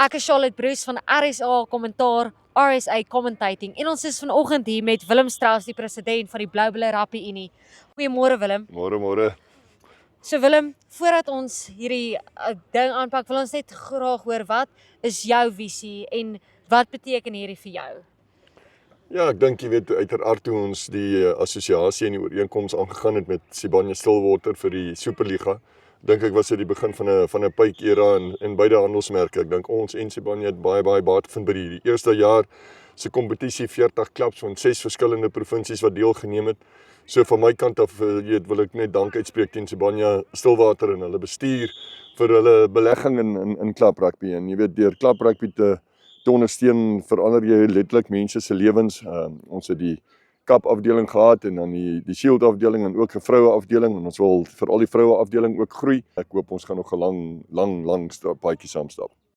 Ek is Charlotte Bruce van RSA Kommentaar, RSA Commentating en ons is vanoggend hier met Willem Strauss, die president van die Blou-Bulle Rugby Unie. Goeiemôre Willem. Môre. So Willem, voordat ons hierdie ding aanpak, wil ons net graag hoor wat is jou visie en wat beteken hierdie vir jou? Ja, ek dink jy weet uiteraard toe ons die assosiasie en die ooreenkoms aangegaan het met Sibanye-Stillwater vir die Superliga. Dink ek was dit die begin van 'n pyp-era in beide handelsmerke. Ek dink ons en Sibanye het baie baat gevind by die eerste jaar se kompetisie, 40 klubs van 6 verskillende provinsies wat deelgeneem het. So van my kant af wil ek net dank uitspreek teen Sibanye-Stillwater en hulle bestuur vir hulle belegging in klaprugby. En jy weet deur klaprugby te ondersteun verander jy letterlik mense se lewens. Ons het die Cup afdeling gehad en dan die Shield afdeling en ook 'n vroue afdeling en ons wil vir al die vroue afdeling ook groei. Ek hoop ons gaan nog 'n lang paadjie saam stap.